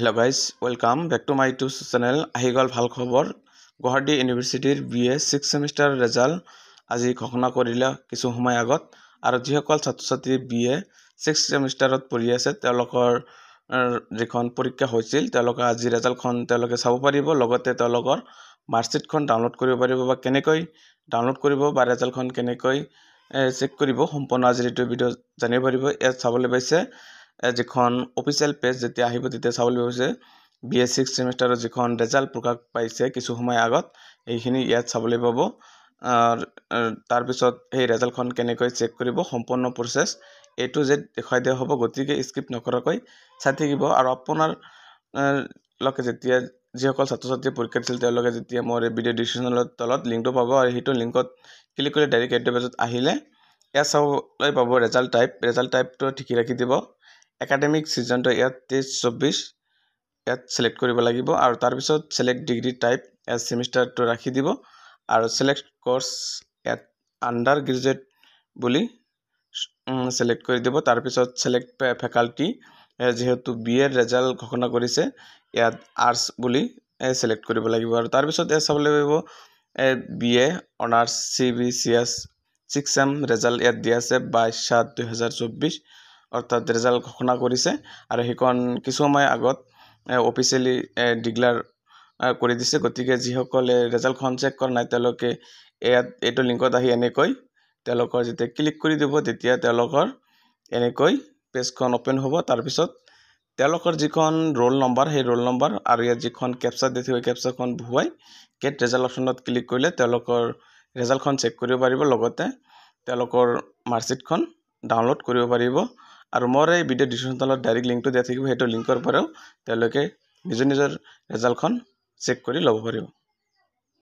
Hello guys, welcome back to my YouTube channel. আহিগল ভাল খবৰ গুৱাহাটী ইউনিভাৰ্চিটিৰ BA 6 সেমিষ্টাৰ ৰিজাল্ট আজি ঘোষণা কৰিলে কিছু সময় আগত আৰু যিসকল ছাত্ৰ-ছাত্ৰী BA 6 সেমিষ্টাৰত পঢ়ি আছে তেওঁলোকৰ যিখন পৰীক্ষা হৈছিল তেওঁলোকে আজি ৰিজাল্টখন তেওঁলোকে চাব পাৰিব লগতে তেওঁলোকৰ মাৰ্কশ্বিটখন ডাউনলোড কৰিব পাৰিব বা কেনেকৈ ডাউনলোড কৰিব বা ৰিজাল্টখন কেনেকৈ চেক কৰিব সম্পূৰ্ণ আজি এই ভিডিঅ জানিব পাৰিব ইয়াত চাবলৈ পাইছে যিখন অফিচিয়েল পেজ যেতিয়া আহিব তেতিয়া চাবলৈ পাইছে BA 6 সেমিষ্টাৰৰ যিখন ৰিজাল্ট প্ৰকাশ পাইছে কিছু সময় আগত এইখিনি ইয়াত চাবলৈ পাব তাৰ পিছত এই ৰিজাল্টখন কেনেকৈ চেক কৰিব সম্পূৰ্ণ প্ৰসেছ A to Z দেখাই দিয়া হ'ব গতিকে স্কিপ নকৰাকৈ চাই থাকিব আৰু আপোনাৰ লকে যেতিয়া যিসকল ছাত্ৰ-ছাত্ৰী পৰীক্ষা দিছিল তেওঁলোকে যেতিয়া মোৰ ভিডিঅ ডিসক্ৰিপচনৰ তলত লিংকটো পাব আৰু সেইটো লিংকত ক্লিক কৰি ডাইৰেক্ট এইটো পেজত আহিলে ইয়াত চাবলৈ পাব ৰিজাল্ট টাইপটো ঠিকি ৰাখি দিব একাডেমিক সিজনটো ইয়াত 23-24 ইয়াত সিলেক্ট কৰিব লাগিব আৰু তাৰ পিছত সিলেক্ট ডিগ্ৰী টাইপ এজ সেমিষ্টাৰটো ৰাখি দিব আৰু সিলেক্ট কোৰ্স ইয়াত আন্ডাৰ গ্ৰেজুৱেট বুলি সিলেক্ট কৰি দিব তাৰ পিছত সিলেক্ট ফেকাল্টি যেহেতু BA ৰিজাল্ট ঘোষণা কৰিছে ইয়াত আৰ্টস বুলি সিলেক্ট কৰিব লাগিব আৰু তাৰ পিছত এ চাবলৈ লাগিব BA অনাৰ্স CBCS 6 সেম ৰিজাল্ট ইয়াত দিয়া আছে 22/7/2024 অৰ্থাৎ ৰিজাল্ট ঘোষণা কৰিছে আৰু হেকন কিছু সময় আগত অফিচিয়ালি ডিক্লেয়াৰ কৰি দিছে গতিকে যিসকলে ৰিজাল্টখন চেক কৰা নাই তেওঁলোকে এইটো লিংকত আহি এনেকৈ তেওঁলোকৰ যেতিয়া ক্লিক কৰি দিব তেতিয়া তেওঁলোকৰ এনেকৈ পেজখন ওপেন হ'ব তাৰ পিছত তেওঁলোকৰ যিখন ৰোল নম্বৰ সেই ৰোল নম্বৰ আৰু ইয়াত যিখন ক্যাপচা দেখিব ক্যাপচাখন ভুৱাই গেট ৰিজাল্ট অপচনত ক্লিক কৰিলে তেওঁলোকৰ ৰিজাল্টখন চেক কৰিব পাৰিব লগতে তেওঁলোকৰ মাৰ্কশ্বিটখন ডাউনলোড কৰিব পাৰিব আৰু মোৰ এই ভিডিঅ ডিসক্ৰিপচনত ডাইৰেক্ট লিংকটো দিয়া থাকিব হেটো লিংকৰ পৰাও তেওঁলোকে নিজৰ ৰিজাল্টখন চেক কৰি ল'ব পাৰিব